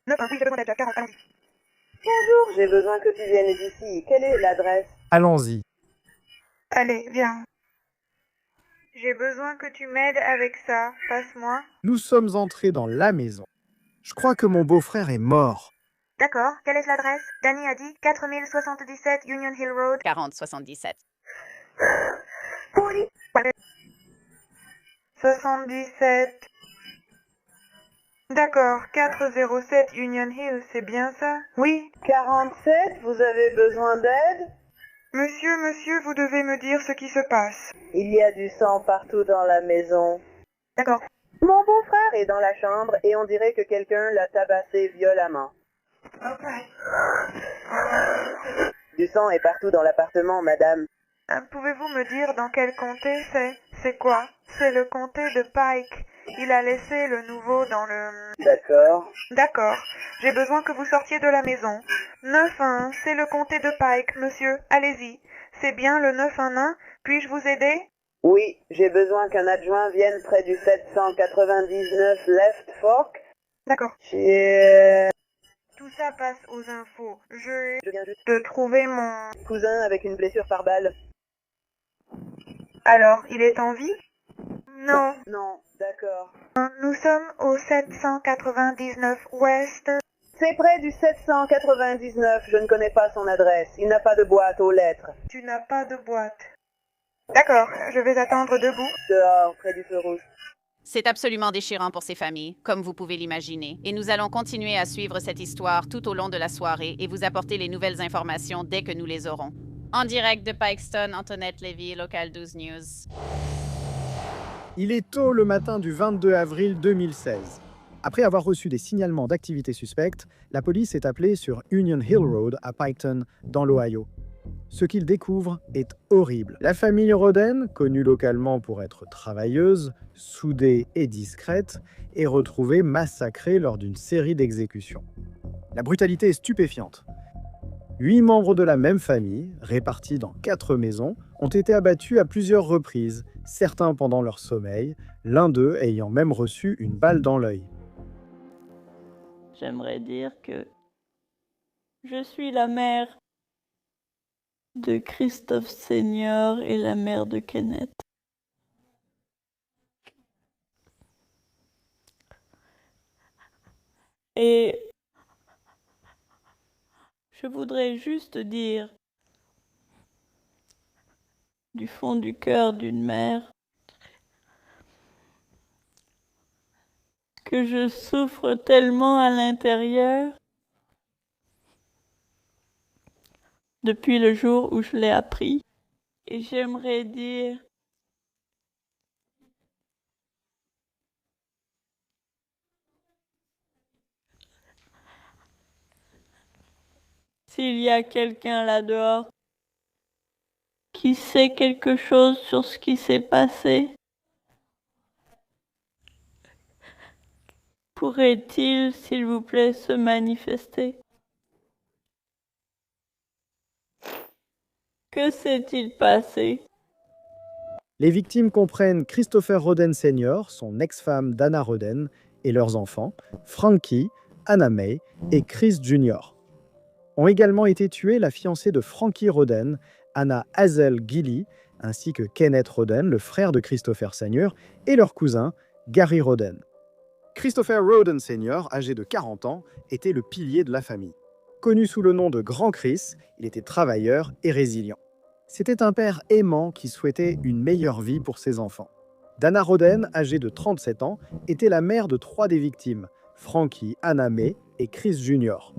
Oui, j'ai besoin d'être à 40, allons-y. Bonjour, j'ai besoin que tu viennes ici. Quelle est l'adresse? Allons-y. Allez, viens. J'ai besoin que tu m'aides avec ça. Passe-moi. Nous sommes entrés dans la maison. Je crois que mon beau-frère est mort. D'accord, quelle est l'adresse? Danny a dit 4077 Union Hill Road. 4077. 77. D'accord, 407 Union Hill, c'est bien ça? Oui. 47, vous avez besoin d'aide? Monsieur, vous devez me dire ce qui se passe. Il y a du sang partout dans la maison. D'accord. Mon beau-frère est dans la chambre et on dirait que quelqu'un l'a tabassé violemment. Du sang est partout dans l'appartement, madame. Pouvez-vous me dire dans quel comté c'est? C'est quoi? C'est le comté de Pike. Il a laissé le nouveau dans le... D'accord. D'accord. J'ai besoin que vous sortiez de la maison. 911, c'est le comté de Pike, monsieur. Allez-y. C'est bien le 911. Puis-je vous aider? Oui, j'ai besoin qu'un adjoint vienne près du 799 Left Fork. D'accord. Chez Tout ça passe aux infos. Je viens juste de trouver mon... cousin avec une blessure par balle. Alors, il est en vie? Non. Non, d'accord. Nous sommes au 799 West. C'est près du 799, je ne connais pas son adresse. Il n'a pas de boîte aux lettres. Tu n'as pas de boîte. D'accord, je vais attendre debout. Dehors, près du feu rouge. C'est absolument déchirant pour ces familles, comme vous pouvez l'imaginer, et nous allons continuer à suivre cette histoire tout au long de la soirée et vous apporter les nouvelles informations dès que nous les aurons. En direct de Pikeston, Antoinette Lévy, Local 12 News. Il est tôt le matin du 22 avril 2016. Après avoir reçu des signalements d'activité suspecte, la police est appelée sur Union Hill Road à Piketon, dans l'Ohio. Ce qu'ils découvrent est horrible. La famille Roden, connue localement pour être travailleuse, soudée et discrète, est retrouvée massacrée lors d'une série d'exécutions. La brutalité est stupéfiante. 8 membres de la même famille, répartis dans 4 maisons, ont été abattus à plusieurs reprises, certains pendant leur sommeil, l'un d'eux ayant même reçu une balle dans l'œil. J'aimerais dire que je suis la mère de Christophe Senior et la mère de Kenneth. Et je voudrais juste dire, du fond du cœur d'une mère, que je souffre tellement à l'intérieur depuis le jour où je l'ai appris. Et j'aimerais dire s'il y a quelqu'un là-dehors qui sait quelque chose sur ce qui s'est passé, pourrait-il, s'il vous plaît, se manifester? Que s'est-il passé? Les victimes comprennent Christopher Roden Sr., son ex-femme Dana Roden et leurs enfants, Frankie, Anna May et Chris Jr. Ont également été tués la fiancée de Frankie Roden, Anna Hazel Gilly, ainsi que Kenneth Roden, le frère de Christopher Sr., et leur cousin, Gary Roden. Christopher Roden Sr., âgé de 40 ans, était le pilier de la famille. Connu sous le nom de Grand Chris, il était travailleur et résilient. C'était un père aimant qui souhaitait une meilleure vie pour ses enfants. Dana Roden, âgée de 37 ans, était la mère de 3 des victimes, Frankie, Anna May et Chris Jr.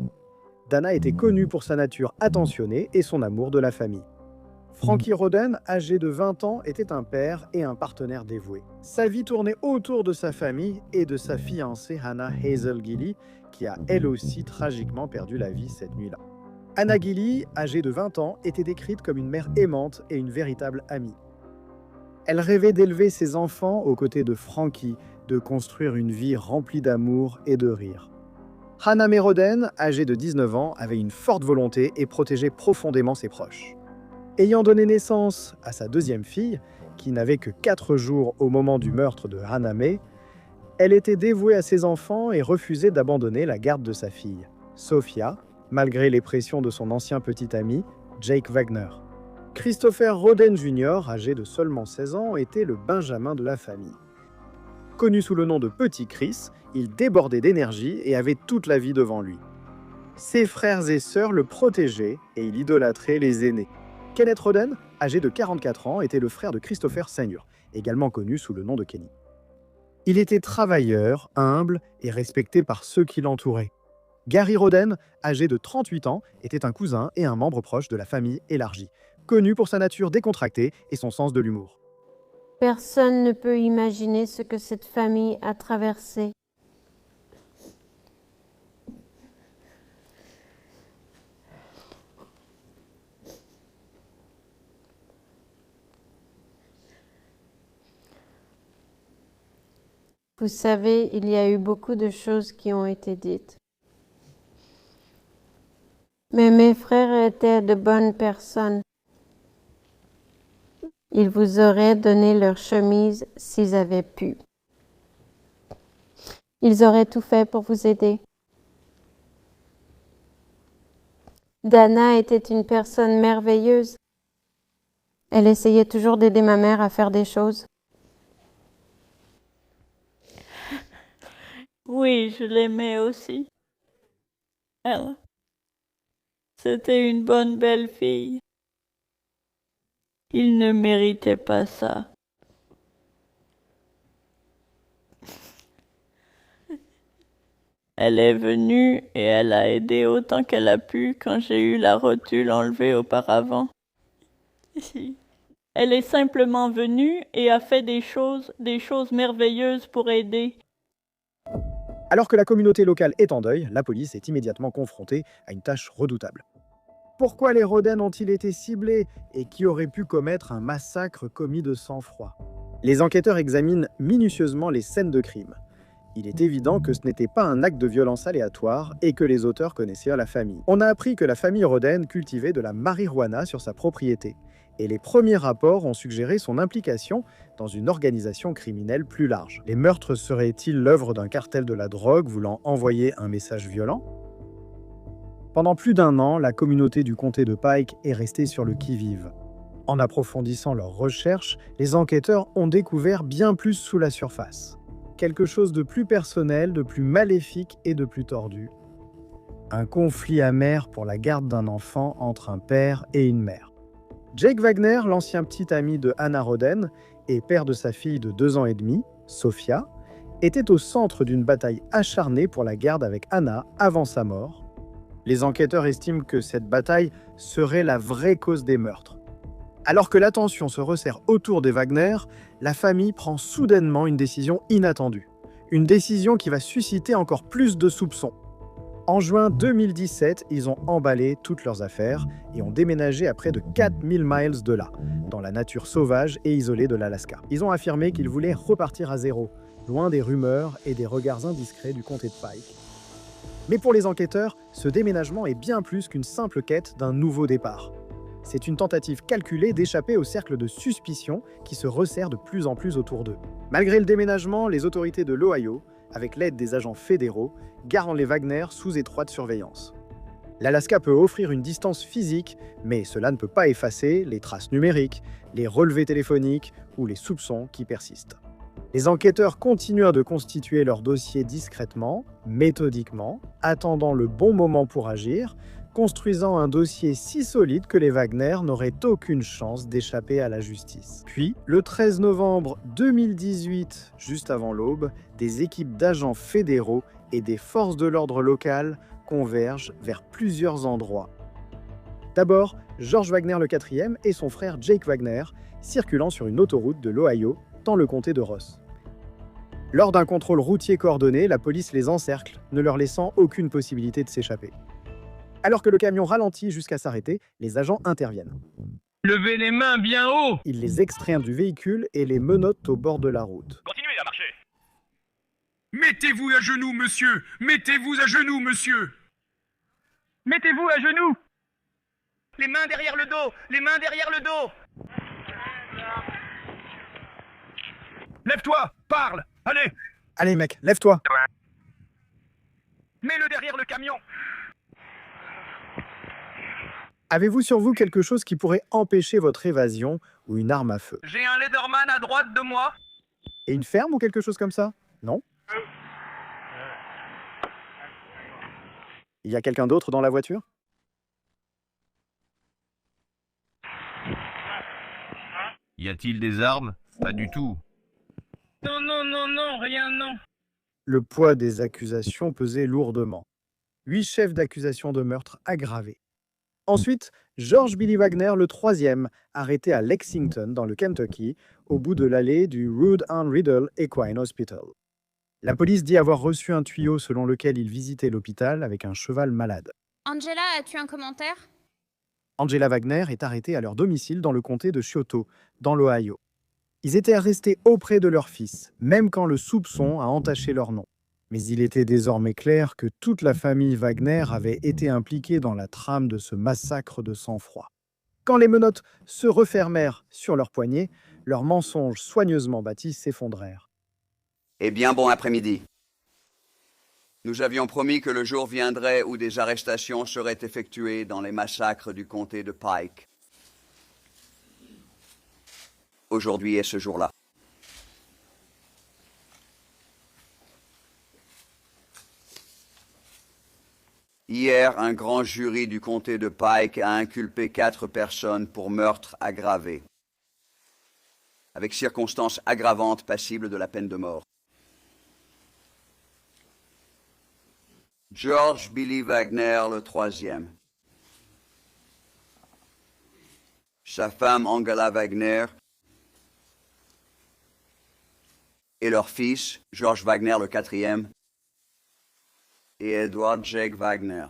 Dana était connue pour sa nature attentionnée et son amour de la famille. Frankie Roden, âgé de 20 ans, était un père et un partenaire dévoué. Sa vie tournait autour de sa famille et de sa fiancée Hannah Hazel Gilly, qui a elle aussi tragiquement perdu la vie cette nuit-là. Anna Gilly, âgée de 20 ans, était décrite comme une mère aimante et une véritable amie. Elle rêvait d'élever ses enfants aux côtés de Frankie, de construire une vie remplie d'amour et de rire. Hannah May Roden, âgée de 19 ans, avait une forte volonté et protégeait profondément ses proches. Ayant donné naissance à sa deuxième fille, qui n'avait que 4 jours au moment du meurtre de Hannah May, Elle était dévouée à ses enfants et refusait d'abandonner la garde de sa fille, Sophia, malgré les pressions de son ancien petit ami, Jake Wagner. Christopher Roden Jr., âgé de seulement 16 ans, était le benjamin de la famille. Connu sous le nom de Petit Chris, il débordait d'énergie et avait toute la vie devant lui. Ses frères et sœurs le protégeaient et il idolâtrait les aînés. Kenneth Roden, âgé de 44 ans, était le frère de Christopher Sr., également connu sous le nom de Kenny. Il était travailleur, humble et respecté par ceux qui l'entouraient. Gary Roden, âgé de 38 ans, était un cousin et un membre proche de la famille élargie, connu pour sa nature décontractée et son sens de l'humour. Personne ne peut imaginer ce que cette famille a traversé. Vous savez, il y a eu beaucoup de choses qui ont été dites. Mais mes frères étaient de bonnes personnes. Ils vous auraient donné leur chemise s'ils avaient pu. Ils auraient tout fait pour vous aider. Dana était une personne merveilleuse. Elle essayait toujours d'aider ma mère à faire des choses. Oui, je l'aimais aussi. Elle. C'était une bonne belle fille. Il ne méritait pas ça. Elle est venue et elle a aidé autant qu'elle a pu quand j'ai eu la rotule enlevée auparavant. Elle est simplement venue et a fait des choses merveilleuses pour aider. Alors que la communauté locale est en deuil, la police est immédiatement confrontée à une tâche redoutable. Pourquoi les Roden ont-ils été ciblés et qui aurait pu commettre un massacre commis de sang-froid? Les enquêteurs examinent minutieusement les scènes de crime. Il est évident que ce n'était pas un acte de violence aléatoire et que les auteurs connaissaient la famille. On a appris que la famille Roden cultivait de la marijuana sur sa propriété, et les premiers rapports ont suggéré son implication dans une organisation criminelle plus large. Les meurtres seraient-ils l'œuvre d'un cartel de la drogue voulant envoyer un message violent? Pendant plus d'1 an, la communauté du comté de Pike est restée sur le qui-vive. En approfondissant leurs recherches, les enquêteurs ont découvert bien plus sous la surface. Quelque chose de plus personnel, de plus maléfique et de plus tordu. Un conflit amer pour la garde d'un enfant entre un père et une mère. Jake Wagner, l'ancien petit ami de Hannah Roden et père de sa fille de 2 ans et demi, Sophia, était au centre d'une bataille acharnée pour la garde avec Hannah avant sa mort. Les enquêteurs estiment que cette bataille serait la vraie cause des meurtres. Alors que l'attention se resserre autour des Wagner, la famille prend soudainement une décision inattendue. Une décision qui va susciter encore plus de soupçons. En juin 2017, ils ont emballé toutes leurs affaires et ont déménagé à près de 4000 miles de là, dans la nature sauvage et isolée de l'Alaska. Ils ont affirmé qu'ils voulaient repartir à zéro, loin des rumeurs et des regards indiscrets du comté de Pike. Mais pour les enquêteurs, ce déménagement est bien plus qu'une simple quête d'un nouveau départ. C'est une tentative calculée d'échapper au cercle de suspicion qui se resserre de plus en plus autour d'eux. Malgré le déménagement, les autorités de l'Ohio, avec l'aide des agents fédéraux, gardent les Wagner sous étroite surveillance. L'Alaska peut offrir une distance physique, mais cela ne peut pas effacer les traces numériques, les relevés téléphoniques ou les soupçons qui persistent. Les enquêteurs continuent de constituer leur dossier discrètement, méthodiquement, attendant le bon moment pour agir, construisant un dossier si solide que les Wagner n'auraient aucune chance d'échapper à la justice. Puis, le 13 novembre 2018, juste avant l'aube, des équipes d'agents fédéraux et des forces de l'ordre locales convergent vers plusieurs endroits. D'abord, George Wagner le quatrième et son frère Jake Wagner circulant sur une autoroute de l'Ohio dans le comté de Ross. Lors d'un contrôle routier coordonné, la police les encercle, ne leur laissant aucune possibilité de s'échapper. Alors que le camion ralentit jusqu'à s'arrêter, les agents interviennent. Levez les mains bien haut! Ils les extraient du véhicule et les menottent au bord de la route. Continuez à marcher! Mettez-vous à genoux, monsieur! Mettez-vous à genoux, monsieur! Mettez-vous à genoux! Les mains derrière le dos! Les mains derrière le dos! Lève-toi! Parle! Allez! Allez mec, lève-toi. Mets-le derrière le camion. Avez-vous sur vous quelque chose qui pourrait empêcher votre évasion ou une arme à feu? J'ai un Leatherman à droite de moi. Et une ferme ou quelque chose comme ça? Non? Il y a quelqu'un d'autre dans la voiture? Y a-t-il des armes? Pas du tout. Non, non, non, non, rien, non. Le poids des accusations pesait lourdement. 8 chefs d'accusation de meurtre aggravés. Ensuite, George Billy Wagner, le troisième, arrêté à Lexington, dans le Kentucky, au bout de l'allée du Rood and Riddle Equine Hospital. La police dit avoir reçu un tuyau selon lequel il visitait l'hôpital avec un cheval malade. Angela, as-tu un commentaire? Angela Wagner est arrêtée à leur domicile dans le comté de Scioto, dans l'Ohio. Ils étaient restés auprès de leur fils, même quand le soupçon a entaché leur nom. Mais il était désormais clair que toute la famille Wagner avait été impliquée dans la trame de ce massacre de sang-froid. Quand les menottes se refermèrent sur leurs poignets, leurs mensonges soigneusement bâtis s'effondrèrent. Eh bien, bon après-midi. Nous avions promis que le jour viendrait où des arrestations seraient effectuées dans les massacres du comté de Pike. Aujourd'hui est ce jour-là. Hier, un grand jury du comté de Pike a inculpé 4 personnes pour meurtre aggravé, avec circonstances aggravantes passibles de la peine de mort. George Billy Wagner, le troisième. Sa femme Angela Wagner et leur fils, George Wagner, le quatrième, et Edward Jake Wagner.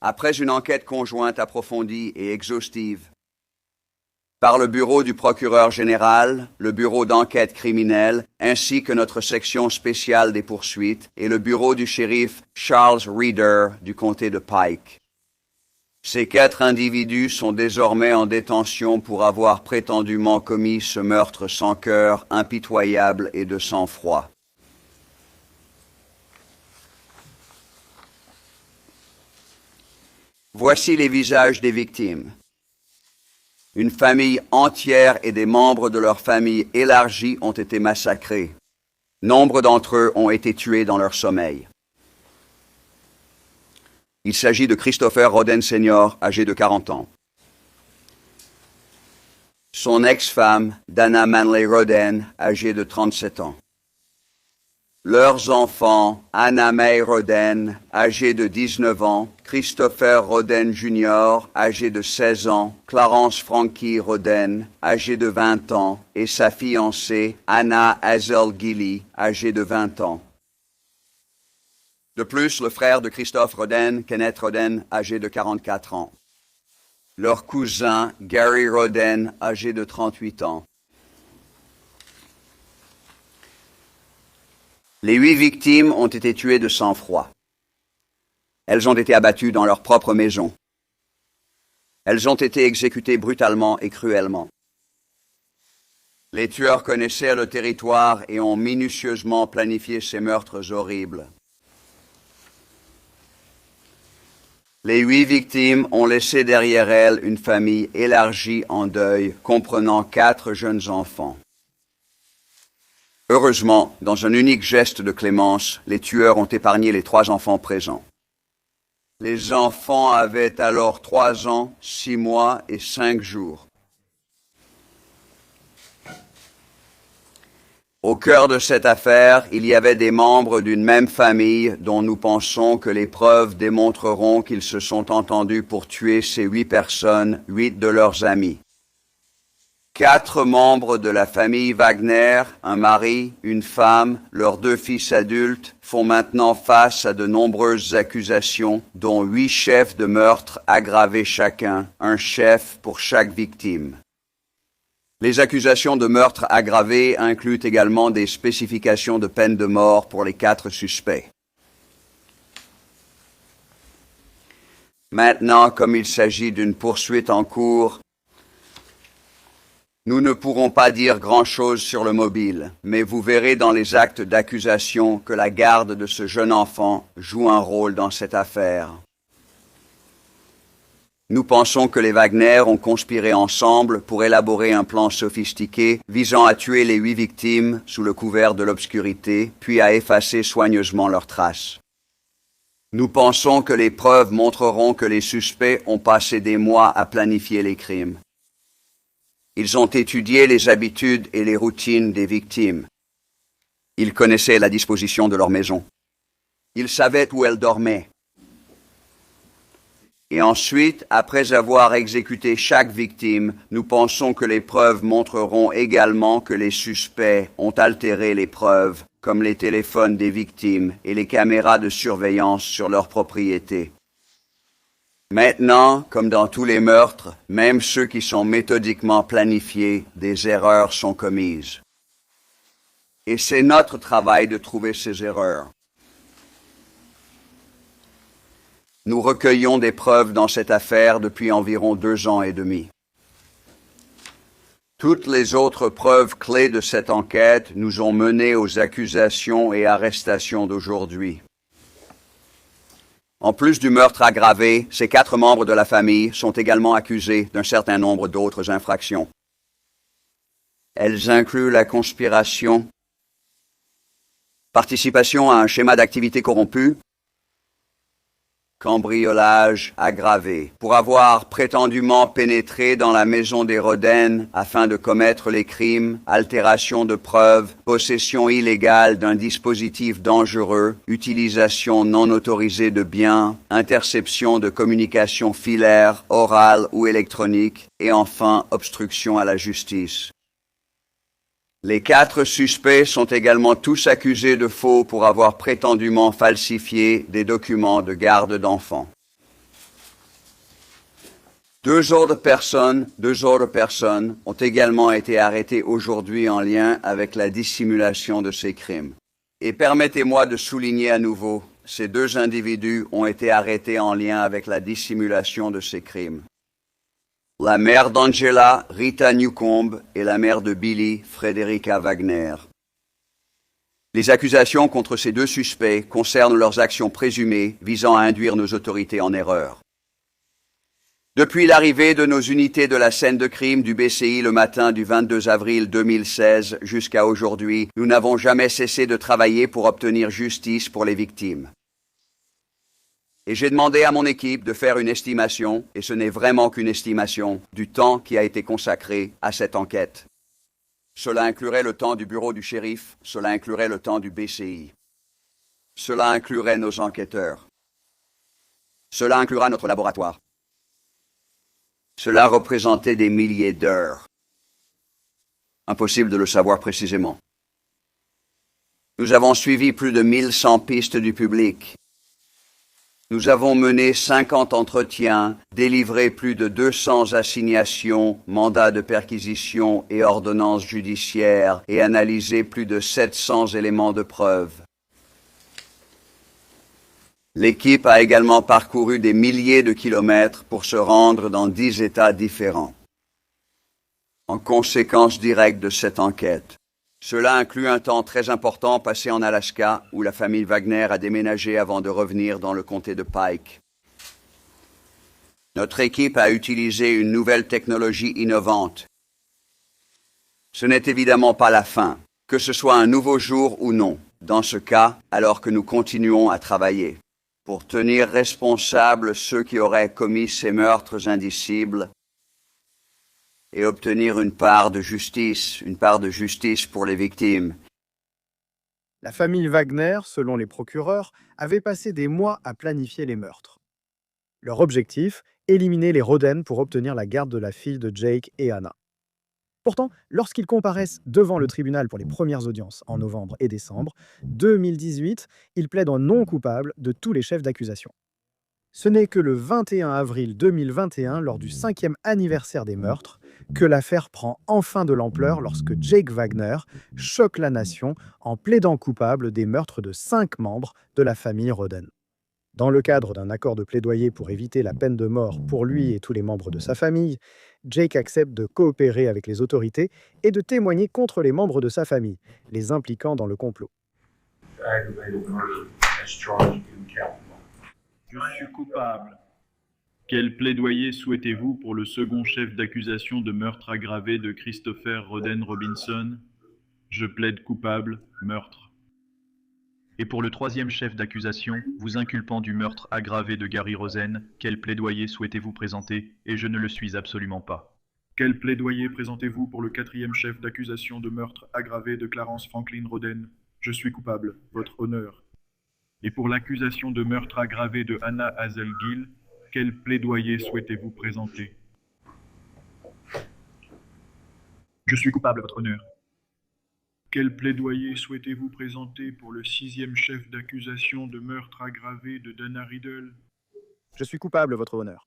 Après une enquête conjointe approfondie et exhaustive par le bureau du procureur général, le bureau d'enquête criminelle, ainsi que notre section spéciale des poursuites et le bureau du shérif Charles Reeder du comté de Pike. Ces 4 individus sont désormais en détention pour avoir prétendument commis ce meurtre sans cœur, impitoyable et de sang-froid. Voici les visages des victimes. Une famille entière et des membres de leur famille élargie ont été massacrés. Nombre d'entre eux ont été tués dans leur sommeil. Il s'agit de Christopher Roden Sr., âgé de 40 ans. Son ex-femme, Dana Manley Roden, âgée de 37 ans. Leurs enfants, Anna May Roden, âgée de 19 ans, Christopher Roden Jr., âgé de 16 ans, Clarence Frankie Roden, âgé de 20 ans, et sa fiancée, Anna Hazel Gilly, âgée de 20 ans. De plus, le frère de Christophe Roden, Kenneth Roden, âgé de 44 ans. Leur cousin, Gary Roden, âgé de 38 ans. Les 8 victimes ont été tuées de sang-froid. Elles ont été abattues dans leur propre maison. Elles ont été exécutées brutalement et cruellement. Les tueurs connaissaient le territoire et ont minutieusement planifié ces meurtres horribles. Les 8 victimes ont laissé derrière elles une famille élargie en deuil, comprenant 4 jeunes enfants. Heureusement, dans un unique geste de clémence, les tueurs ont épargné les 3 enfants présents. Les enfants avaient alors 3 ans, 6 mois et 5 jours. Au cœur de cette affaire, il y avait des membres d'une même famille dont nous pensons que les preuves démontreront qu'ils se sont entendus pour tuer ces 8 personnes, 8 de leurs amis. 4 membres de la famille Wagner, un mari, une femme, leurs 2 fils adultes, font maintenant face à de nombreuses accusations, dont 8 chefs de meurtre aggravés chacun, un chef pour chaque victime. Les accusations de meurtre aggravé incluent également des spécifications de peine de mort pour les 4 suspects. Maintenant, comme il s'agit d'une poursuite en cours, Nous ne pourrons pas dire grand-chose sur le mobile, mais vous verrez dans les actes d'accusation que la garde de ce jeune enfant joue un rôle dans cette affaire. Nous pensons que les Wagner ont conspiré ensemble pour élaborer un plan sophistiqué visant à tuer les 8 victimes sous le couvert de l'obscurité, puis à effacer soigneusement leurs traces. Nous pensons que les preuves montreront que les suspects ont passé des mois à planifier les crimes. Ils ont étudié les habitudes et les routines des victimes. Ils connaissaient la disposition de leur maison. Ils savaient où elles dormaient. Et ensuite, après avoir exécuté chaque victime, nous pensons que les preuves montreront également que les suspects ont altéré les preuves, comme les téléphones des victimes et les caméras de surveillance sur leur propriété. Maintenant, comme dans tous les meurtres, même ceux qui sont méthodiquement planifiés, des erreurs sont commises. Et c'est notre travail de trouver ces erreurs. Nous recueillons des preuves dans cette affaire depuis environ 2 ans et demi. Toutes les autres preuves clés de cette enquête nous ont menés aux accusations et arrestations d'aujourd'hui. En plus du meurtre aggravé, ces 4 membres de la famille sont également accusés d'un certain nombre d'autres infractions. Elles incluent la conspiration, participation à un schéma d'activité corrompu, cambriolage aggravé, pour avoir prétendument pénétré dans la maison des Roden afin de commettre les crimes, altération de preuves, possession illégale d'un dispositif dangereux, utilisation non autorisée de biens, interception de communications filaires, orales ou électroniques, et enfin obstruction à la justice. Les 4 suspects sont également tous accusés de faux pour avoir prétendument falsifié des documents de garde d'enfants. Deux autres personnes ont également été arrêtées aujourd'hui en lien avec la dissimulation de ces crimes. Et permettez-moi de souligner à nouveau, ces 2 individus ont été arrêtés en lien avec la dissimulation de ces crimes. La mère d'Angela, Rita Newcomb, et la mère de Billy, Frederica Wagner. Les accusations contre ces 2 suspects concernent leurs actions présumées visant à induire nos autorités en erreur. Depuis l'arrivée de nos unités de la scène de crime du BCI le matin du 22 avril 2016 jusqu'à aujourd'hui, nous n'avons jamais cessé de travailler pour obtenir justice pour les victimes. Et j'ai demandé à mon équipe de faire une estimation, et ce n'est vraiment qu'une estimation, du temps qui a été consacré à cette enquête. Cela inclurait le temps du bureau du shérif, cela inclurait le temps du BCI. Cela inclurait nos enquêteurs. Cela inclura notre laboratoire. Cela représentait des milliers d'heures. Impossible de le savoir précisément. Nous avons suivi plus de 1100 pistes du public. Nous avons mené 50 entretiens, délivré plus de 200 assignations, mandats de perquisition et ordonnances judiciaires et analysé plus de 700 éléments de preuve. L'équipe a également parcouru des milliers de kilomètres pour se rendre dans 10 États différents. En conséquence directe de cette enquête, cela inclut un temps très important passé en Alaska, où la famille Wagner a déménagé avant de revenir dans le comté de Pike. Notre équipe a utilisé une nouvelle technologie innovante. Ce n'est évidemment pas la fin, que ce soit un nouveau jour ou non, dans ce cas, alors que nous continuons à travailler, pour tenir responsables ceux qui auraient commis ces meurtres indicibles, et obtenir une part de justice pour les victimes. La famille Wagner, selon les procureurs, avait passé des mois à planifier les meurtres. Leur objectif, éliminer les Roden pour obtenir la garde de la fille de Jake et Anna. Pourtant, lorsqu'ils comparaissent devant le tribunal pour les premières audiences en novembre et décembre 2018, ils plaident non coupable de tous les chefs d'accusation. Ce n'est que le 21 avril 2021, lors du 5e anniversaire des meurtres, que l'affaire prend enfin de l'ampleur lorsque Jake Wagner choque la nation en plaidant coupable des meurtres de 5 membres de la famille Roden. Dans le cadre d'un accord de plaidoyer pour éviter la peine de mort pour lui et tous les membres de sa famille, Jake accepte de coopérer avec les autorités et de témoigner contre les membres de sa famille, les impliquant dans le complot. Je suis coupable. Quel plaidoyer souhaitez-vous pour le second chef d'accusation de meurtre aggravé de Christopher Roden Robinson? Je plaide coupable, meurtre. Et pour le troisième chef d'accusation, vous inculpant du meurtre aggravé de Gary Rosen, quel plaidoyer souhaitez-vous présenter? Et je ne le suis absolument pas. Quel plaidoyer présentez-vous pour le quatrième chef d'accusation de meurtre aggravé de Clarence Franklin Roden? Je suis coupable, votre honneur. Et pour l'accusation de meurtre aggravé de Hannah Hazelgill, quel plaidoyer souhaitez-vous présenter? Je suis coupable, votre honneur. Quel plaidoyer souhaitez-vous présenter pour le sixième chef d'accusation de meurtre aggravé de Dana Riddle? Je suis coupable, votre honneur.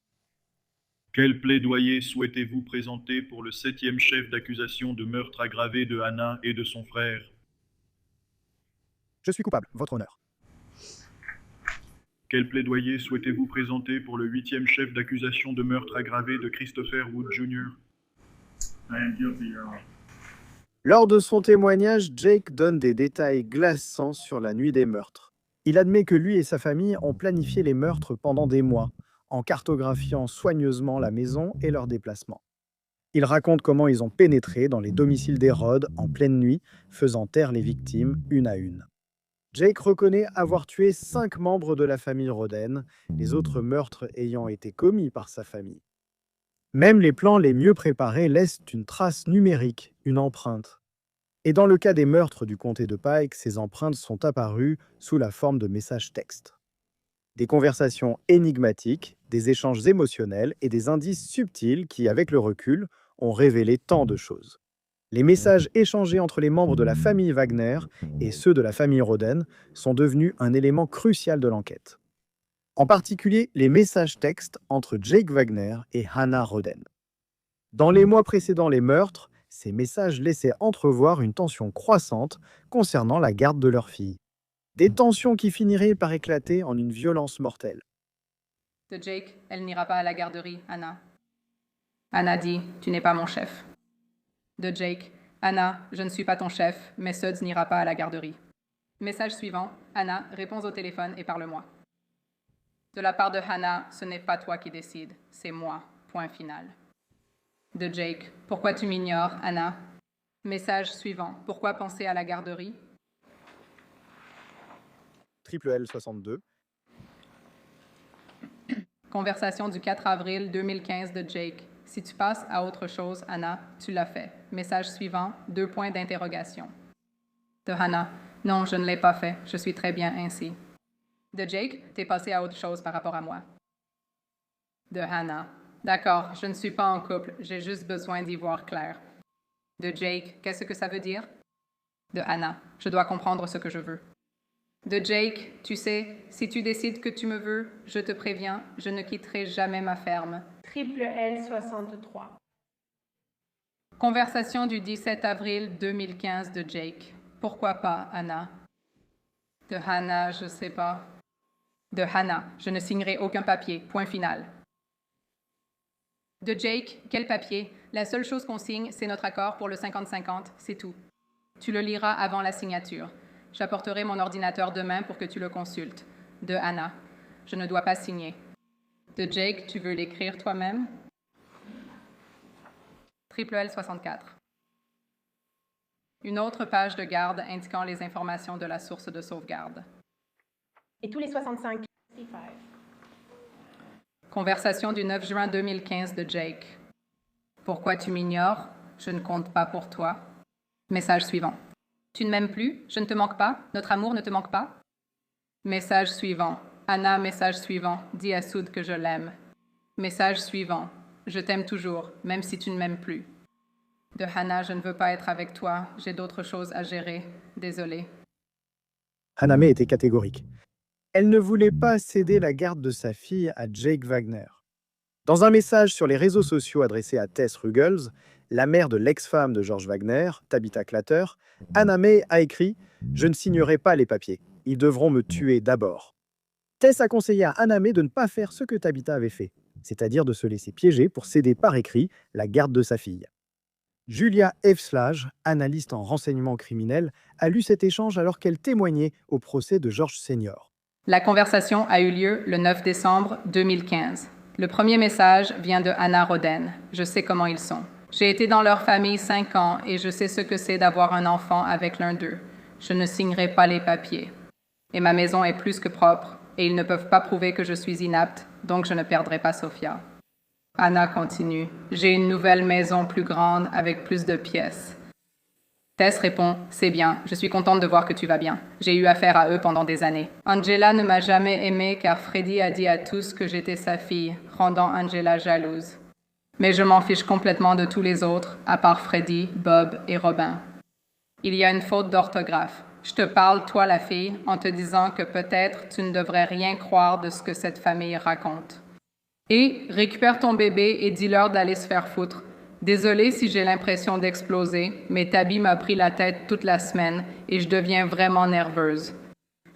Quel plaidoyer souhaitez-vous présenter pour le septième chef d'accusation de meurtre aggravé de Hannah et de son frère? Je suis coupable, votre honneur. Quel plaidoyer souhaitez-vous présenter pour le huitième chef d'accusation de meurtre aggravé de Christopher Wood Jr.? I am guilty, Your Honor. Lors de son témoignage, Jake donne des détails glaçants sur la nuit des meurtres. Il admet que lui et sa famille ont planifié les meurtres pendant des mois, en cartographiant soigneusement la maison et leurs déplacements. Il raconte comment ils ont pénétré dans les domiciles des Rhodes en pleine nuit, faisant taire les victimes une à une. Jake reconnaît avoir tué 5 membres de la famille Roden, les autres meurtres ayant été commis par sa famille. Même les plans les mieux préparés laissent une trace numérique, une empreinte. Et dans le cas des meurtres du comté de Pike, ces empreintes sont apparues sous la forme de messages textes. Des conversations énigmatiques, des échanges émotionnels et des indices subtils qui, avec le recul, ont révélé tant de choses. Les messages échangés entre les membres de la famille Wagner et ceux de la famille Roden sont devenus un élément crucial de l'enquête. En particulier les messages textes entre Jake Wagner et Hannah Roden. Dans les mois précédant les meurtres, ces messages laissaient entrevoir une tension croissante concernant la garde de leur fille. Des tensions qui finiraient par éclater en une violence mortelle. De Jake, elle n'ira pas à la garderie, Hannah. Hannah dit, tu n'es pas mon chef. De Jake, Hannah, je ne suis pas ton chef, mais Suds n'ira pas à la garderie. Message suivant, Hannah, réponds au téléphone et parle-moi. De la part de Hannah, ce n'est pas toi qui décides, c'est moi. Point final. De Jake, pourquoi tu m'ignores, Hannah? Message suivant, pourquoi penser à la garderie? L 62. Conversation du 4 avril 2015 de Jake. Si tu passes à autre chose, Hannah, tu l'as fait. Message suivant, 2 points d'interrogation. De Hannah, non, je ne l'ai pas fait, je suis très bien ainsi. De Jake, t'es passé à autre chose par rapport à moi. De Hannah, d'accord, je ne suis pas en couple, j'ai juste besoin d'y voir clair. De Jake, qu'est-ce que ça veut dire? De Hannah, je dois comprendre ce que je veux. De Jake, tu sais, si tu décides que tu me veux, je te préviens, je ne quitterai jamais ma ferme. L 63. Conversation du 17 avril 2015 de Jake. Pourquoi pas, Hannah? De Hannah, je sais pas. De Hannah, je ne signerai aucun papier. Point final. De Jake, quel papier? La seule chose qu'on signe, c'est notre accord pour le 50-50, c'est tout. Tu le liras avant la signature. J'apporterai mon ordinateur demain pour que tu le consultes. De Hannah, je ne dois pas signer. De Jake, tu veux l'écrire toi-même? L 64. Une autre page de garde indiquant les informations de la source de sauvegarde. Et tous les 65. Conversation du 9 juin 2015 de Jake. Pourquoi tu m'ignores? Je ne compte pas pour toi. Message suivant. Tu ne m'aimes plus? Je ne te manque pas? Notre amour ne te manque pas? Message suivant. Hannah, message suivant. Dis à Soud que je l'aime. Message suivant. Je t'aime toujours, même si tu ne m'aimes plus. De Hannah, je ne veux pas être avec toi. J'ai d'autres choses à gérer. Désolée. Hannah May était catégorique. Elle ne voulait pas céder la garde de sa fille à Jake Wagner. Dans un message sur les réseaux sociaux adressé à Tess Ruggles, la mère de l'ex-femme de George Wagner, Tabitha Clatter, Hannah May a écrit « Je ne signerai pas les papiers. Ils devront me tuer d'abord. » Tess a conseillé à Anna-May de ne pas faire ce que Tabitha avait fait, c'est-à-dire de se laisser piéger pour céder par écrit la garde de sa fille. Julia Evslage, analyste en renseignement criminel, a lu cet échange alors qu'elle témoignait au procès de George Senior. La conversation a eu lieu le 9 décembre 2015. Le premier message vient de Hannah Roden. Je sais comment ils sont. J'ai été dans leur famille 5 ans et je sais ce que c'est d'avoir un enfant avec l'un d'eux. Je ne signerai pas les papiers. Et ma maison est plus que propre et ils ne peuvent pas prouver que je suis inapte, donc je ne perdrai pas Sophia. Hannah continue. J'ai une nouvelle maison plus grande avec plus de pièces. Tess répond, c'est bien, je suis contente de voir que tu vas bien. J'ai eu affaire à eux pendant des années. Angela ne m'a jamais aimée car Freddie a dit à tous que j'étais sa fille, rendant Angela jalouse. Mais je m'en fiche complètement de tous les autres, à part Freddie, Bob et Robin. Il y a une faute d'orthographe. Je te parle, toi la fille, en te disant que peut-être tu ne devrais rien croire de ce que cette famille raconte. Et récupère ton bébé et dis-leur d'aller se faire foutre. Désolée si j'ai l'impression d'exploser, mais Tabby m'a pris la tête toute la semaine et je deviens vraiment nerveuse.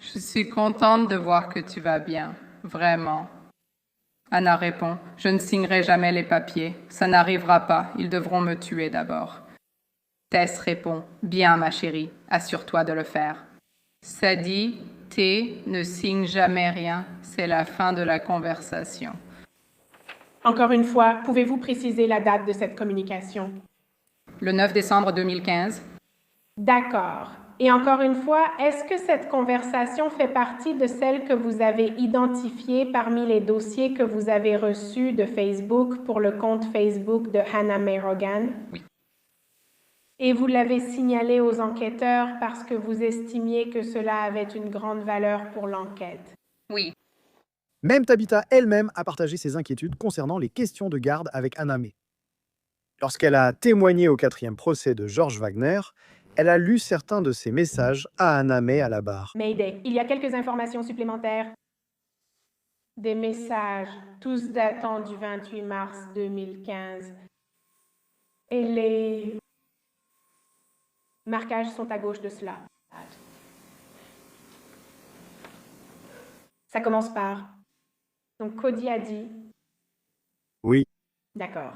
Je suis contente de voir que tu vas bien. Vraiment. Hannah répond, je ne signerai jamais les papiers. Ça n'arrivera pas. Ils devront me tuer d'abord. Tess répond, bien ma chérie, assure-toi de le faire. Sadie, T ne signe jamais rien. C'est la fin de la conversation. Encore une fois, pouvez-vous préciser la date de cette communication? Le 9 décembre 2015. D'accord. Et encore une fois, est-ce que cette conversation fait partie de celles que vous avez identifiées parmi les dossiers que vous avez reçus de Facebook pour le compte Facebook de Hannah-May Rogan? Oui. Et vous l'avez signalé aux enquêteurs parce que vous estimiez que cela avait une grande valeur pour l'enquête? Oui. Même Tabitha elle-même a partagé ses inquiétudes concernant les questions de garde avec Anna-May. Lorsqu'elle a témoigné au 4e procès de George Wagner, elle a lu certains de ses messages à Anna-May à la barre. Mayday, il y a quelques informations supplémentaires. Des messages, tous datant du 28 mars 2015. Et les marquages sont à gauche de cela. Ça commence par... Donc, Cody a dit... Oui. D'accord.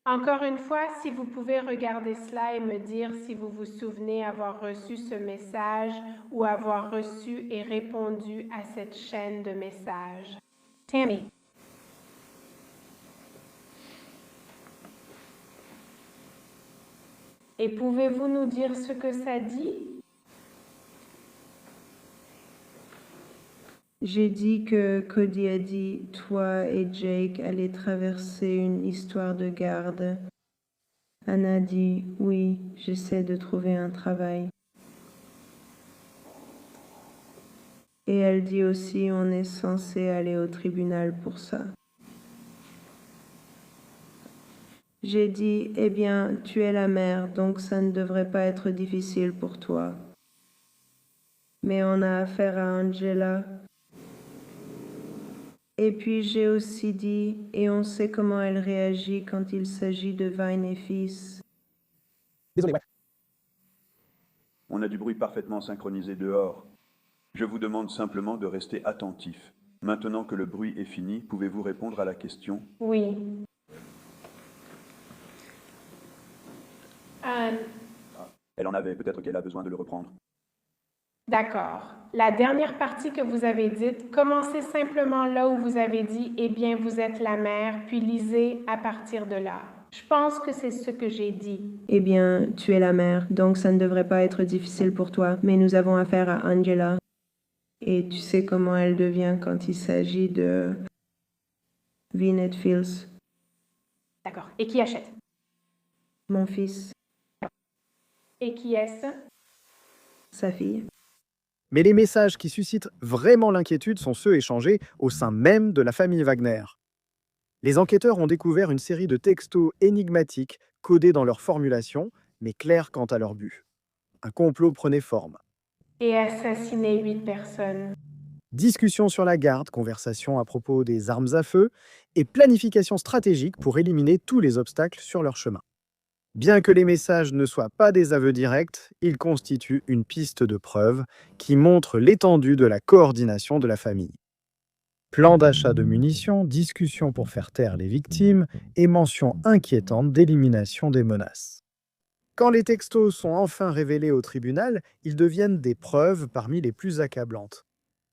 Encore une fois, si vous pouvez regarder cela et me dire si vous vous souvenez avoir reçu ce message ou avoir reçu et répondu à cette chaîne de messages. Tammy. Et pouvez-vous nous dire ce que ça dit? J'ai dit que Cody a dit, toi et Jake allez traverser une histoire de garde. Anna dit, oui, j'essaie de trouver un travail. Et elle dit aussi, on est censé aller au tribunal pour ça. J'ai dit, eh bien, tu es la mère, donc ça ne devrait pas être difficile pour toi. Mais on a affaire à Angela. Et puis j'ai aussi dit, et on sait comment elle réagit quand il s'agit de Vine et fils. Désolé, ouais. On a du bruit parfaitement synchronisé dehors. Je vous demande simplement de rester attentif. Maintenant que le bruit est fini, pouvez-vous répondre à la question? Oui. Elle en avait, peut-être qu'elle a besoin de le reprendre. D'accord. La dernière partie que vous avez dite, commencez simplement là où vous avez dit « Eh bien, vous êtes la mère », puis lisez à partir de là. Je pense que c'est ce que j'ai dit. Eh bien, tu es la mère, donc ça ne devrait pas être difficile pour toi, mais nous avons affaire à Angela. Et tu sais comment elle devient quand il s'agit de Vinette Fields. D'accord. Et qui achète? Mon fils. Et qui est-ce? Sa fille. Mais les messages qui suscitent vraiment l'inquiétude sont ceux échangés au sein même de la famille Wagner. Les enquêteurs ont découvert une série de textos énigmatiques, codés dans leur formulation, mais clairs quant à leur but. Un complot prenait forme. Et assassiné 8 personnes. Discussion sur la garde, conversation à propos des armes à feu et planification stratégique pour éliminer tous les obstacles sur leur chemin. Bien que les messages ne soient pas des aveux directs, ils constituent une piste de preuve qui montre l'étendue de la coordination de la famille. Plan d'achat de munitions, discussion pour faire taire les victimes et mention inquiétante d'élimination des menaces. Quand les textos sont enfin révélés au tribunal, ils deviennent des preuves parmi les plus accablantes.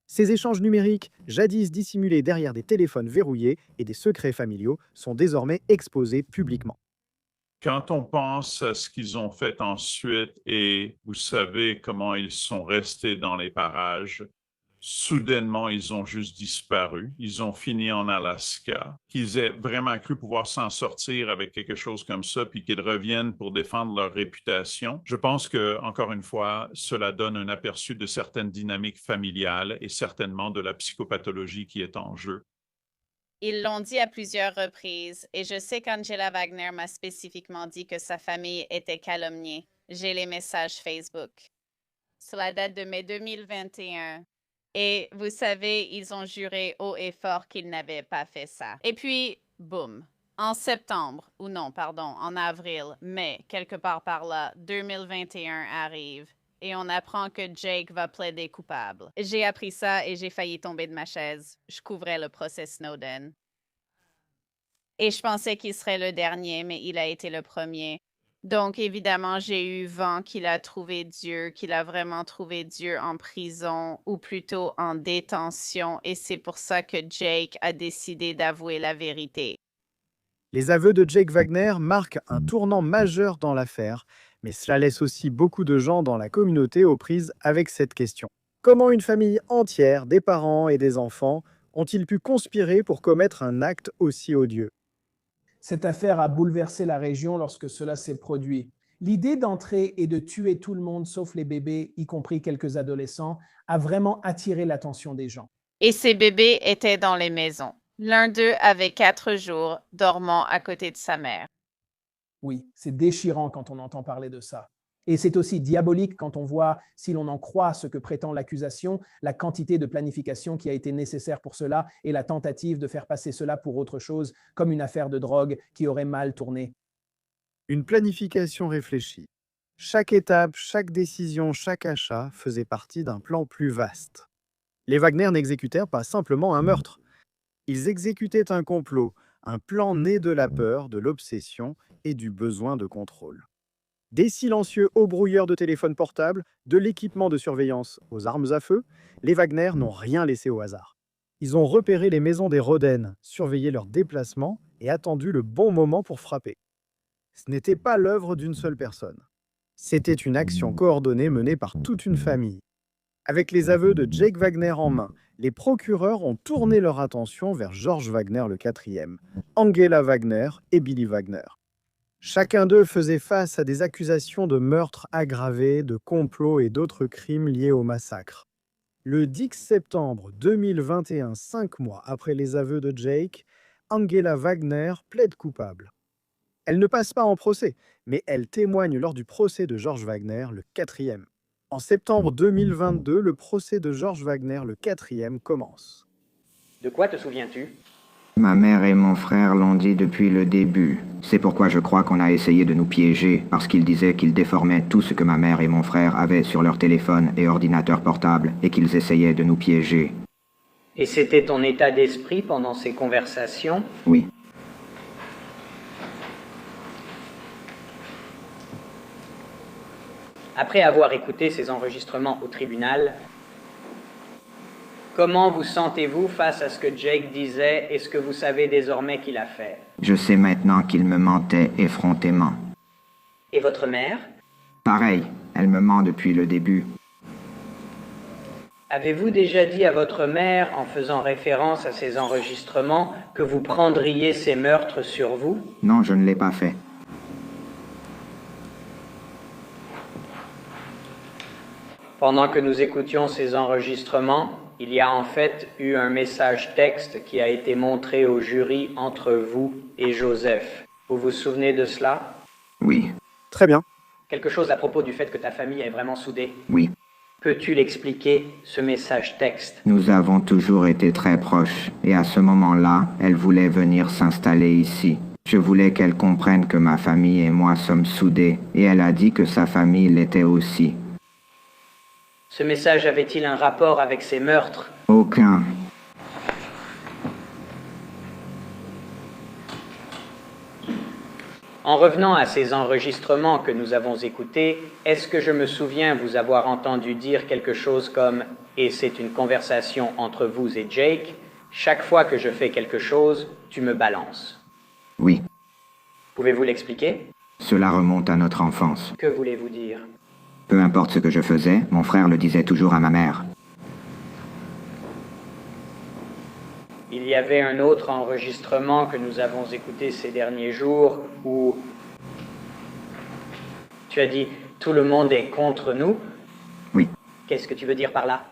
Ces échanges numériques, jadis dissimulés derrière des téléphones verrouillés et des secrets familiaux, sont désormais exposés publiquement. Quand on pense à ce qu'ils ont fait ensuite et vous savez comment ils sont restés dans les parages, soudainement, ils ont juste disparu. Ils ont fini en Alaska. Qu'ils aient vraiment cru pouvoir s'en sortir avec quelque chose comme ça, puis qu'ils reviennent pour défendre leur réputation. Je pense que, encore une fois, cela donne un aperçu de certaines dynamiques familiales et certainement de la psychopathologie qui est en jeu. Ils l'ont dit à plusieurs reprises, et je sais qu'Angela Wagner m'a spécifiquement dit que sa famille était calomniée. J'ai les messages Facebook. Cela date de mai 2021. Et vous savez, ils ont juré haut et fort qu'ils n'avaient pas fait ça. Et puis, boum, en septembre, ou non, pardon, en avril, mai, quelque part par là, 2021 arrive. Et on apprend que Jake va plaider coupable. J'ai appris ça et j'ai failli tomber de ma chaise. Je couvrais le procès Snowden. Et je pensais qu'il serait le dernier, mais il a été le premier. Donc, évidemment, j'ai eu vent qu'il a trouvé Dieu, qu'il a vraiment trouvé Dieu en prison, ou plutôt en détention, et c'est pour ça que Jake a décidé d'avouer la vérité. Les aveux de Jake Wagner marquent un tournant majeur dans l'affaire, mais cela laisse aussi beaucoup de gens dans la communauté aux prises avec cette question. Comment une famille entière, des parents et des enfants, ont-ils pu conspirer pour commettre un acte aussi odieux? Cette affaire a bouleversé la région lorsque cela s'est produit. L'idée d'entrer et de tuer tout le monde sauf les bébés, y compris quelques adolescents, a vraiment attiré l'attention des gens. Et ces bébés étaient dans les maisons. L'un d'eux avait 4 jours, dormant à côté de sa mère. Oui, c'est déchirant quand on entend parler de ça. Et c'est aussi diabolique quand on voit, si l'on en croit ce que prétend l'accusation, la quantité de planification qui a été nécessaire pour cela et la tentative de faire passer cela pour autre chose, comme une affaire de drogue qui aurait mal tourné. Une planification réfléchie. Chaque étape, chaque décision, chaque achat faisait partie d'un plan plus vaste. Les Wagner n'exécutèrent pas simplement un meurtre. Ils exécutaient un complot, un plan né de la peur, de l'obsession et du besoin de contrôle. Des silencieux hauts brouilleurs de téléphones portables, de l'équipement de surveillance aux armes à feu, les Wagner n'ont rien laissé au hasard. Ils ont repéré les maisons des Roden, surveillé leurs déplacements et attendu le bon moment pour frapper. Ce n'était pas l'œuvre d'une seule personne. C'était une action coordonnée menée par toute une famille. Avec les aveux de Jake Wagner en main, les procureurs ont tourné leur attention vers George Wagner le quatrième, Angela Wagner et Billy Wagner. Chacun d'eux faisait face à des accusations de meurtre aggravé, de complot et d'autres crimes liés au massacre. Le 10 septembre 2021, 5 mois après les aveux de Jake, Angela Wagner plaide coupable. Elle ne passe pas en procès, mais elle témoigne lors du procès de George Wagner, le quatrième. En septembre 2022, le procès de George Wagner, le quatrième, commence. De quoi te souviens-tu ? Ma mère et mon frère l'ont dit depuis le début. C'est pourquoi je crois qu'on a essayé de nous piéger, parce qu'ils disaient qu'ils déformaient tout ce que ma mère et mon frère avaient sur leur téléphone et ordinateur portable, et qu'ils essayaient de nous piéger. Et c'était ton état d'esprit pendant ces conversations ? Oui. Après avoir écouté ces enregistrements au tribunal, comment vous sentez-vous face à ce que Jake disait et ce que vous savez désormais qu'il a fait ? Je sais maintenant qu'il me mentait effrontément. Et votre mère ? Pareil, elle me ment depuis le début. Avez-vous déjà dit à votre mère, en faisant référence à ces enregistrements, que vous prendriez ces meurtres sur vous ? Non, je ne l'ai pas fait. Pendant que nous écoutions ces enregistrements, il y a en fait eu un message texte qui a été montré au jury entre vous et Joseph. Vous vous souvenez de cela ? Oui. Très bien. Quelque chose à propos du fait que ta famille est vraiment soudée ? Oui. Peux-tu l'expliquer, ce message texte ? Nous avons toujours été très proches, et à ce moment-là, elle voulait venir s'installer ici. Je voulais qu'elle comprenne que ma famille et moi sommes soudés, et elle a dit que sa famille l'était aussi. Ce message avait-il un rapport avec ces meurtres? Aucun. En revenant à ces enregistrements que nous avons écoutés, est-ce que je me souviens vous avoir entendu dire quelque chose comme « et c'est une conversation entre vous et Jake, chaque fois que je fais quelque chose, tu me balances ». Oui. Pouvez-vous l'expliquer? Cela remonte à notre enfance. Que voulez-vous dire? Peu importe ce que je faisais, mon frère le disait toujours à ma mère. Il y avait un autre enregistrement que nous avons écouté ces derniers jours où tu as dit « tout le monde est contre nous ». Oui. Qu'est-ce que tu veux dire par là?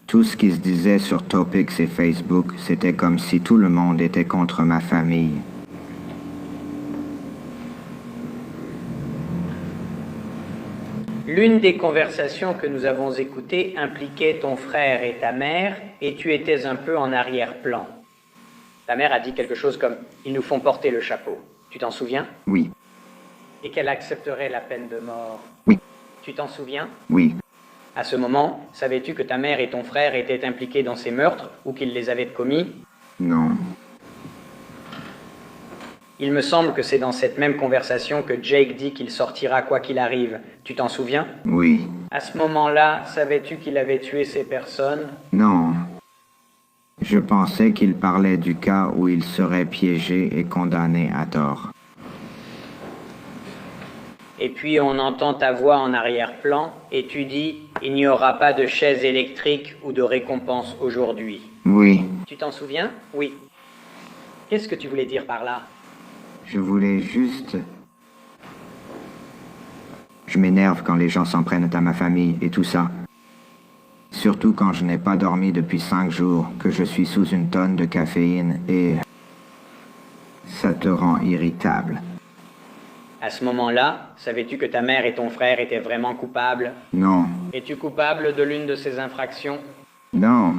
Tout ce qui se disait sur Topics et Facebook, c'était comme si tout le monde était contre ma famille. L'une des conversations que nous avons écoutées impliquait ton frère et ta mère, et tu étais un peu en arrière-plan. Ta mère a dit quelque chose comme « ils nous font porter le chapeau ». Tu t'en souviens? Oui. Et qu'elle accepterait la peine de mort. Oui. Tu t'en souviens? Oui. À ce moment, savais-tu que ta mère et ton frère étaient impliqués dans ces meurtres ou qu'ils les avaient commis? Non. Il me semble que c'est dans cette même conversation que Jake dit qu'il sortira quoi qu'il arrive. Tu t'en souviens? Oui. À ce moment-là, savais-tu qu'il avait tué ces personnes? Non. Je pensais qu'il parlait du cas où il serait piégé et condamné à tort. Et puis on entend ta voix en arrière-plan et tu dis « il n'y aura pas de chaise électrique ou de récompense aujourd'hui ». Oui. Tu t'en souviens? Oui. Qu'est-ce que tu voulais dire par là? Je voulais juste... Je m'énerve quand les gens s'en prennent à ma famille et tout ça. Surtout quand je n'ai pas dormi depuis 5 jours, que je suis sous une tonne de caféine et... ça te rend irritable. À ce moment-là, savais-tu que ta mère et ton frère étaient vraiment coupables? Non. Es-tu coupable de l'une de ces infractions? Non.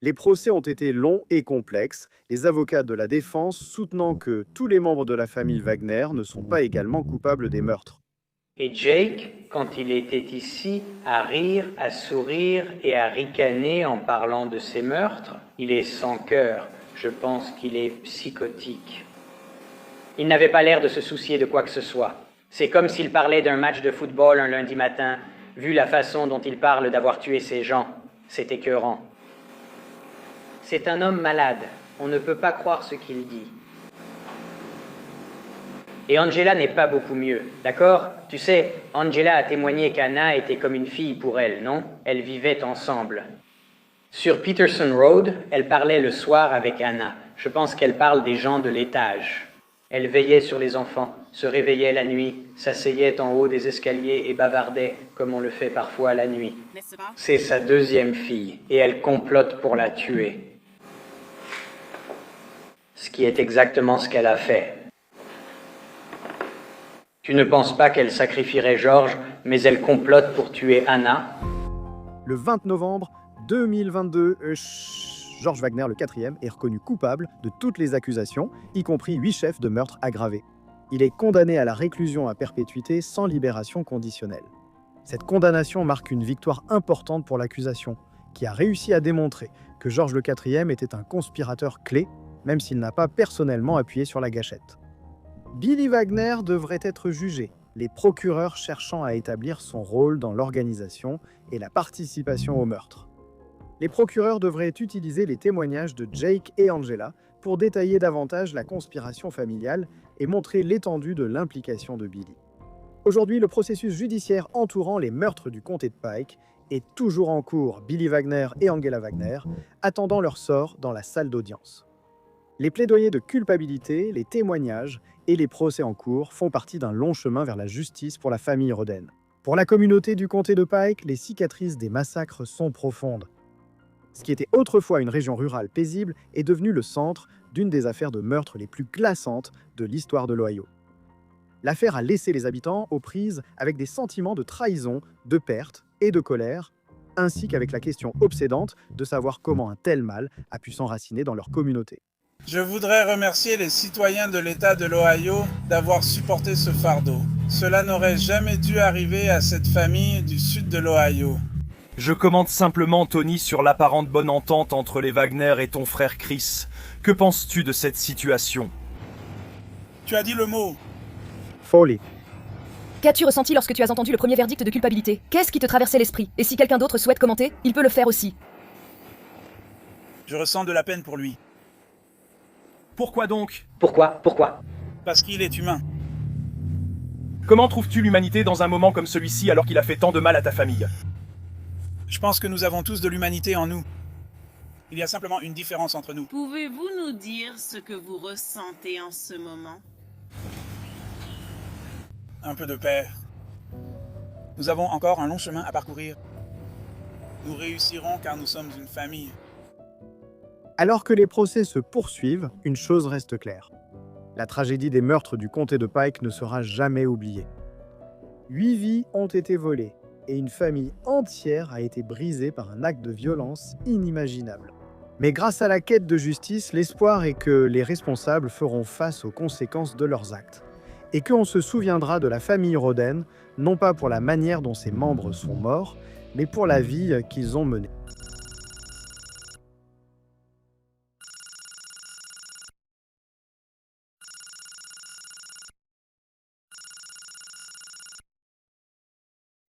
Les procès ont été longs et complexes, les avocats de la défense soutenant que tous les membres de la famille Wagner ne sont pas également coupables des meurtres. Et Jake, quand il était ici, à rire, à sourire et à ricaner en parlant de ces meurtres, il est sans cœur. Je pense qu'il est psychotique. Il n'avait pas l'air de se soucier de quoi que ce soit. C'est comme s'il parlait d'un match de football un lundi matin. Vu la façon dont il parle d'avoir tué ces gens, c'est écœurant. C'est un homme malade. On ne peut pas croire ce qu'il dit. Et Angela n'est pas beaucoup mieux, d'accord? Tu sais, Angela a témoigné qu'Anna était comme une fille pour elle, non? Elles vivaient ensemble. Sur Peterson Road, elle parlait le soir avec Anna. Je pense qu'elle parle des gens de l'étage. Elle veillait sur les enfants, se réveillait la nuit, s'asseyait en haut des escaliers et bavardait, comme on le fait parfois la nuit. C'est sa deuxième fille, et elle complote pour la tuer. Ce qui est exactement ce qu'elle a fait. Tu ne penses pas qu'elle sacrifierait George, mais elle complote pour tuer Anna? Le 20 novembre 2022, George Wagner, le 4e, est reconnu coupable de toutes les accusations, y compris 8 chefs de meurtre aggravés. Il est condamné à la réclusion à perpétuité sans libération conditionnelle. Cette condamnation marque une victoire importante pour l'accusation, qui a réussi à démontrer que George le 4e était un conspirateur clé, même s'il n'a pas personnellement appuyé sur la gâchette. Billy Wagner devrait être jugé, les procureurs cherchant à établir son rôle dans l'organisation et la participation au meurtre. Les procureurs devraient utiliser les témoignages de Jake et Angela pour détailler davantage la conspiration familiale et montrer l'étendue de l'implication de Billy. Aujourd'hui, le processus judiciaire entourant les meurtres du comté de Pike est toujours en cours, Billy Wagner et Angela Wagner attendant leur sort dans la salle d'audience. Les plaidoyers de culpabilité, les témoignages et les procès en cours font partie d'un long chemin vers la justice pour la famille Roden. Pour la communauté du comté de Pike, les cicatrices des massacres sont profondes. Ce qui était autrefois une région rurale paisible est devenu le centre d'une des affaires de meurtre les plus glaçantes de l'histoire de l'Ohio. L'affaire a laissé les habitants aux prises avec des sentiments de trahison, de perte et de colère, ainsi qu'avec la question obsédante de savoir comment un tel mal a pu s'enraciner dans leur communauté. Je voudrais remercier les citoyens de l'État de l'Ohio d'avoir supporté ce fardeau. Cela n'aurait jamais dû arriver à cette famille du sud de l'Ohio. Je commente simplement, Tony, sur l'apparente bonne entente entre les Wagner et ton frère Chris. Que penses-tu de cette situation? Tu as dit le mot. Foley. Qu'as-tu ressenti lorsque tu as entendu le premier verdict de culpabilité? Qu'est-ce qui te traversait l'esprit? Et si quelqu'un d'autre souhaite commenter, il peut le faire aussi. Je ressens de la peine pour lui. Pourquoi donc? Pourquoi? Parce qu'il est humain. Comment trouves-tu l'humanité dans un moment comme celui-ci alors qu'il a fait tant de mal à ta famille? Je pense que nous avons tous de l'humanité en nous. Il y a simplement une différence entre nous. Pouvez-vous nous dire ce que vous ressentez en ce moment? Un peu de paix. Nous avons encore un long chemin à parcourir. Nous réussirons car nous sommes une famille. Alors que les procès se poursuivent, une chose reste claire. La tragédie des meurtres du comté de Pike ne sera jamais oubliée. 8 vies ont été volées et une famille entière a été brisée par un acte de violence inimaginable. Mais grâce à la quête de justice, l'espoir est que les responsables feront face aux conséquences de leurs actes et qu'on se souviendra de la famille Roden, non pas pour la manière dont ses membres sont morts, mais pour la vie qu'ils ont menée.